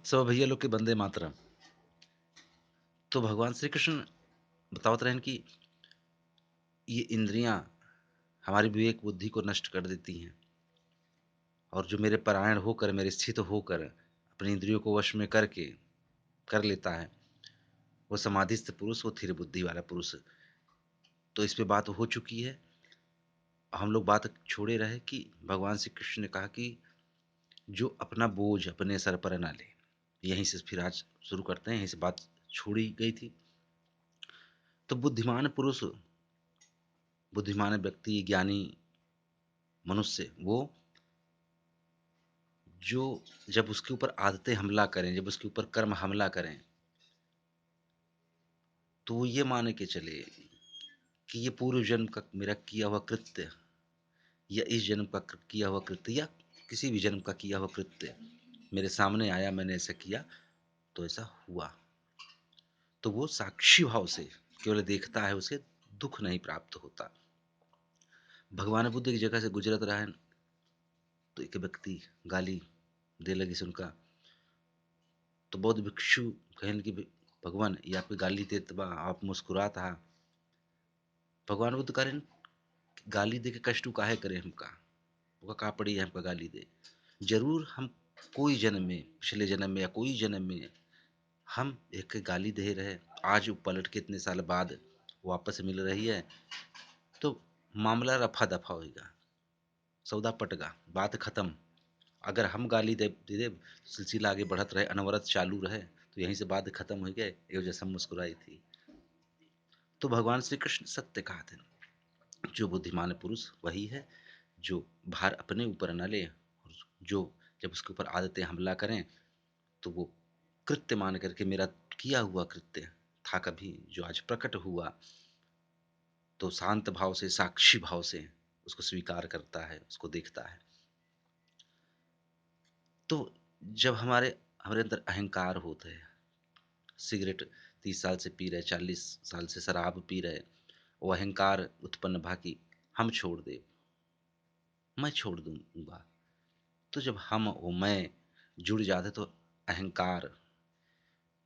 सब भैया लोग के बंदे मातरम। तो भगवान श्री कृष्ण बतावत रहन कि ये इंद्रियां हमारी विवेक बुद्धि को नष्ट कर देती हैं, और जो मेरे परायण होकर, मेरे स्थित होकर अपनी इंद्रियों को वश में करके कर लेता है, वो समाधिस्थ पुरुष, वो थिर बुद्धि वाला पुरुष। तो इस पे बात हो चुकी है। हम लोग बात छोड़े रहे कि भगवान श्री कृष्ण ने कहा कि जो अपना बोझ अपने सर पर ना ले। यहीं से फिर आज शुरू करते हैं, यहीं से बात छोड़ी गई थी। तो बुद्धिमान पुरुष, बुद्धिमान व्यक्ति, ज्ञानी मनुष्य, वो जो जब उसके ऊपर आदतें हमला करें, जब उसके ऊपर कर्म हमला करें, तो वो ये मान के चले कि ये पूर्व जन्म का मेरा किया हुआ कृत्य, या इस जन्म का किया हुआ कृत्य, या किसी भी जन्म का किया हुआ कृत्य मेरे सामने आया, मैंने ऐसा किया तो ऐसा हुआ। तो वो साक्षी भाव से केवल देखता है, उसे दुख नहीं प्राप्त होता। भगवान बुद्ध की जगह से गुजरत रहा है, तो एक व्यक्ति गाली दे लगी सुनका। तो बौद्ध भिक्षु कहन कि भगवान ये आपकी गाली देत बा, आप मुस्कुरात हा। भगवान बुद्ध करें गाली दे के कष्ट काहे करे हमका, ओका का पड़ी है हमका गाली दे। जरूर हम कोई जन्म में, पिछले जन्म में या कोई जन्म में हम एक गाली दे रहे, आज वो पलट के इतने साल बाद वापस मिल रही है, तो मामला रफा दफा होगा, सौदा पटगा, बात खत्म। अगर हम गाली दे दे, सिलसिला आगे बढ़त रहे, अनवरत चालू रहे, तो यहीं से बात खत्म हो गए। एवं जैसा मुस्कुराई थी। तो भगवान श्री कृष्ण सत्य कहा थे, जो बुद्धिमान पुरुष वही है जो भार अपने ऊपर न ले, और जो जब उसके ऊपर आदतें हमला करें, तो वो कृत्य मान करके, मेरा किया हुआ कृत्य था कभी जो आज प्रकट हुआ, तो शांत भाव से, साक्षी भाव से उसको स्वीकार करता है, उसको देखता है। तो जब हमारे हमारे अंदर अहंकार होते हैं, सिगरेट 30 साल से पी रहे, 40 साल से शराब पी रहे, वो अहंकार उत्पन्न भा कि हम छोड़ दे, मैं छोड़ दूंगा। तो जब हम वो मैं जुड़ जाते, तो अहंकार,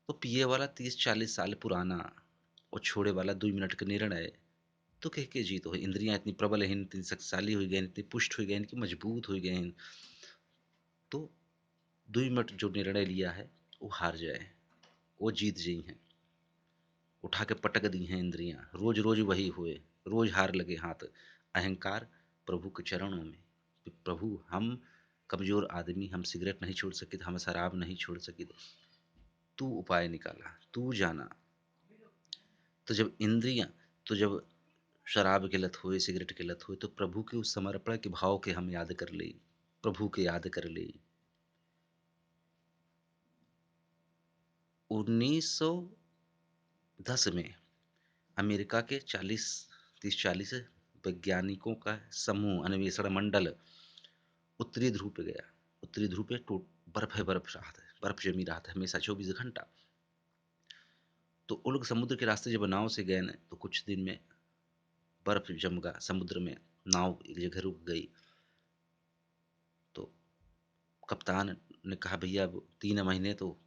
वो पिए वाला 30-40 साल पुराना, और छोड़े वाला 2 मिनट का निर्णय, तो कह के जीत हो। इंद्रियां इतनी प्रबल हैं, इतनी शक्तिशाली हो गई, इतनी पुष्ट हो गई, इनकी मजबूत हो गए हैं, तो 2 मिनट जो निर्णय लिया है वो हार जाए, वो जीत जी हैं, उठा के पटक दी हैं इंद्रियां, रोज रोज वही हुए, रोज हार लगे हाथ। अहंकार प्रभु के चरणों में, प्रभु हम कमजोर आदमी, हम सिगरेट नहीं छोड़ सके, हम शराब नहीं छोड़ सके, तू उपाय निकाला, तू जाना। तो जब इंद्रियां, तो जब शराब की लत हुई, सिगरेट की लत हुई, तो प्रभु के उस समर्पण के भाव के हम याद कर ले, प्रभु के याद कर ले। 1910 में अमेरिका के 30-40 वैज्ञानिकों का समूह, अन्वेषण मंडल उत्तरी ध्रुव पे गया। उत्तरी ध्रुव पे बर्फ है, बर्फ रहा था, बर्फ जमी रहा था हमेशा 24 घंटा। तो वो लोग समुद्र के रास्ते जब नाव से गए ना, तो कुछ दिन में बर्फ जम गया समुद्र में, नाव एक जगह रुक गई। तो कप्तान ने कहा भैया अब 3 महीने तो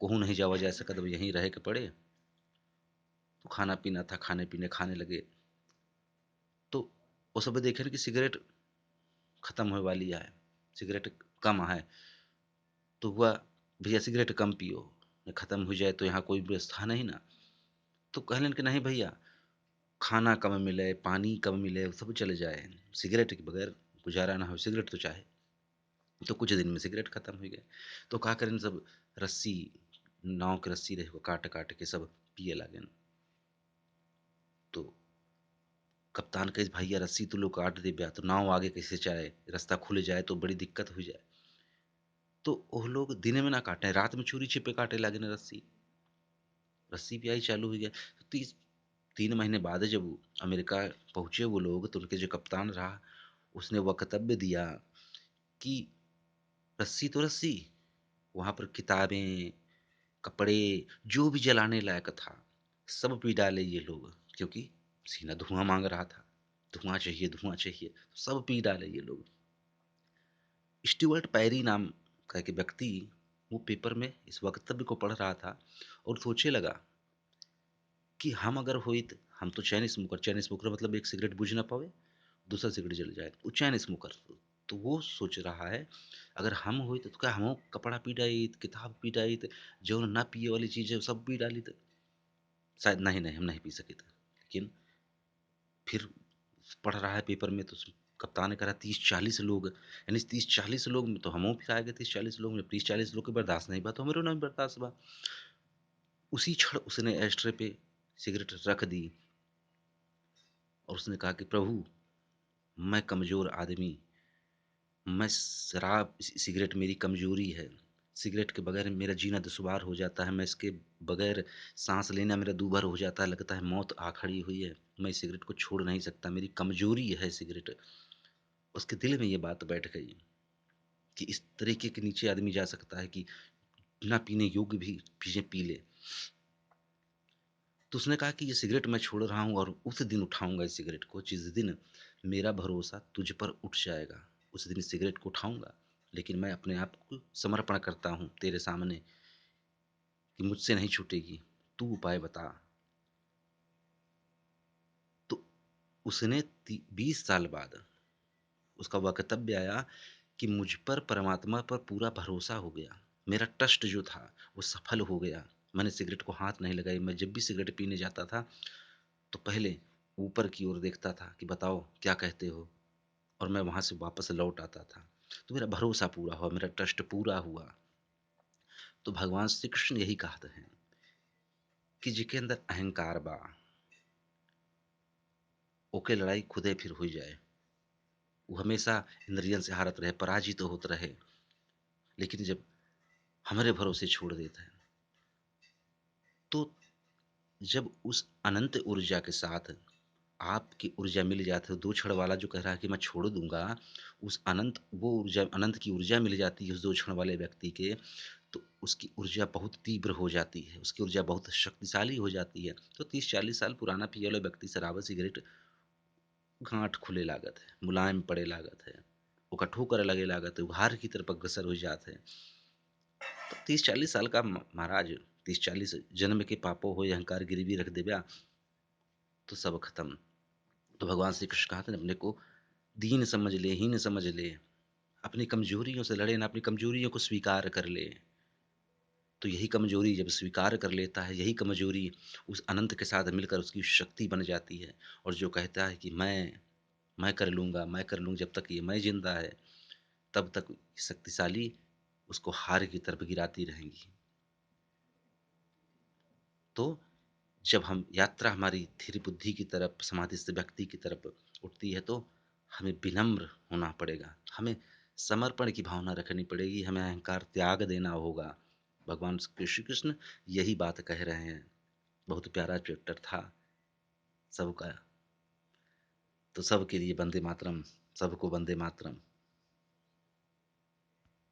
कहूँ नहीं जावा जा सकता, अब यहीं रह के पड़े। तो खाना पीना था, खाने पीने खाने लगे। तो वो सब देखे ना कि सिगरेट खत्म होने वाली है, सिगरेट कम है। तो हुआ भैया सिगरेट कम पियो, खत्म हो जाए तो यहाँ कोई व्यवस्था नहीं ना। तो कहलन कि नहीं भैया, खाना कम मिले, पानी कम मिले, सब चले जाए, सिगरेट के बगैर गुजारा ना हो, सिगरेट तो चाहे। तो कुछ दिन में सिगरेट खत्म हो गए। तो का करें, सब रस्सी, नाव के रस्सी रहे, काट काट के सब पिए लगे। तो कप्तान कहे भैया रस्सी तो लोग काट दे ब्या, तो नाव आगे कैसे जाए, रास्ता खुल जाए तो बड़ी दिक्कत हो जाए। तो वो लोग दिन में ना काटे, रात में चोरी छिपे काटे लगे ना रस्सी। रस्सी भी आई चालू हो गया। तो 3 महीने बाद जब वो अमेरिका पहुंचे वो लोग, तो उनके जो कप्तान रहा, उसने वक्तव्य दिया कि रस्सी तो रस्सी, वहां पर किताबें, कपड़े, जो भी जलाने लायक था, सब पी डाले ये लोग, क्योंकि सीना धुआं मांग रहा था, धुआं चाहिए, धुआं चाहिए, तो सब पी डाले ये लोग। स्टीवर्ट पैरी नाम का एक व्यक्ति वो पेपर में इस वक्तव्य को पढ़ रहा था और सोचे लगा कि हम अगर होइत, हम तो चैन स्मोकर मतलब एक सिगरेट बुझ ना पावे, दूसरा सिगरेट जल जाए, वो चैन स्मोकर। तो वो सोच रहा है, अगर हम होइत तो क्या हमहू कपड़ा पी डालित, किताब पी डालित, जौन ना पिए वाली चीज़ है वो सब पी डालित। शायद नहीं, नहीं, हम नहीं पी सकित। लेकिन फिर पढ़ रहा है पेपर में तो कप्तान ने कहा 30-40 लोग, यानी 30-40 लोग में तो हमहू फिर आ गए, 30-40 लोग में 30-40 लोग के बर्दाश्त नहीं बा तो हमरो नहीं बर्दाश्त बा। उसी क्षण उसने एस्ट्रे पे सिगरेट रख दी और उसने कहा कि प्रभु, मैं कमज़ोर आदमी, मैं शराब सिगरेट मेरी कमज़ोरी है। सिगरेट के बगैर मेरा जीना दुश्वार हो जाता है, मैं इसके बगैर सांस लेना मेरा दूभर हो जाता है, लगता है मौत आ खड़ी हुई है। मैं इस सिगरेट को छोड़ नहीं सकता, मेरी कमज़ोरी है सिगरेट। उसके दिल में ये बात बैठ गई कि इस तरीके के नीचे आदमी जा सकता है कि ना पीने योग्य भी चीज़ें पी ले। तो उसने कहा कि ये सिगरेट मैं छोड़ रहा हूँ और उस दिन उठाऊंगा इस सिगरेट को जिस दिन मेरा भरोसा तुझ पर उठ जाएगा। उस दिन इस सिगरेट को उठाऊंगा, लेकिन मैं अपने आप को समर्पण करता हूँ तेरे सामने कि मुझसे नहीं छूटेगी, तू उपाय बता। तो उसने 20 साल बाद उसका वक्तव्य आया कि मुझ पर परमात्मा पर पूरा भरोसा हो गया। मेरा ट्रस्ट जो था वो सफल हो गया। मैंने सिगरेट को हाथ नहीं लगाई। मैं जब भी सिगरेट पीने जाता था तो पहले ऊपर की ओर देखता था कि बताओ क्या कहते हो, और मैं वहाँ से वापस लौट आता था। तो मेरा भरोसा पूरा हुआ, मेरा ट्रस्ट पूरा हुआ। तो भगवान श्री कृष्ण यही कहते हैं कि जिके अंदर अहंकार बा, ओके लड़ाई खुदे फिर हो जाए। वो हमेशा इंद्रियन से हारत रहे, पराजित तो होते रहे। लेकिन जब हमारे भरोसे छोड़ देता है, तो जब उस अनंत ऊर्जा के साथ आपकी ऊर्जा मिल जाती है, दो क्षण वाला जो कह रहा है कि मैं छोड़ दूंगा, उस अनंत वो ऊर्जा, अनंत की ऊर्जा मिल जाती है उस दो क्षण वाले व्यक्ति के, तो उसकी ऊर्जा बहुत तीव्र हो जाती है, उसकी ऊर्जा बहुत शक्तिशाली हो जाती है। तो 30-40 साल पुराना पिए वाला व्यक्ति शराब सिगरेट गांठ खुले लागत है, मुलायम पड़े लागत है, वो कठो करे लगे लागत है, उघार की तरफ अग्रसर हो जाते हैं। तो 30-40 साल का महाराज, 30-40 जन्म के पापो हो अहंकार गिरवी रख देव्या तो सब खत्म। तो भगवान श्री कृष्ण कहते हैं अपने को दीन समझ ले, हीन समझ ले, अपनी कमजोरियों से लड़े ना, अपनी कमजोरियों को स्वीकार कर ले। तो यही कमजोरी जब स्वीकार कर लेता है, यही कमजोरी उस अनंत के साथ मिलकर उसकी शक्ति बन जाती है। और जो कहता है कि मैं कर लूँगा, मैं कर लूँगा, जब तक ये मैं जिंदा है तब तक शक्तिशाली उसको हार की तरफ गिराती रहेंगी। तो जब हम यात्रा हमारी धीर बुद्धि की तरफ, समाधिस्थ व्यक्ति की तरफ उठती है, तो हमें विनम्र होना पड़ेगा, हमें समर्पण की भावना रखनी पड़ेगी, हमें अहंकार त्याग देना होगा। भगवान श्री कृष्ण यही बात कह रहे हैं। बहुत प्यारा चैप्टर था सबका। तो सबके लिए वंदे मातरम, सबको वंदे मातरम।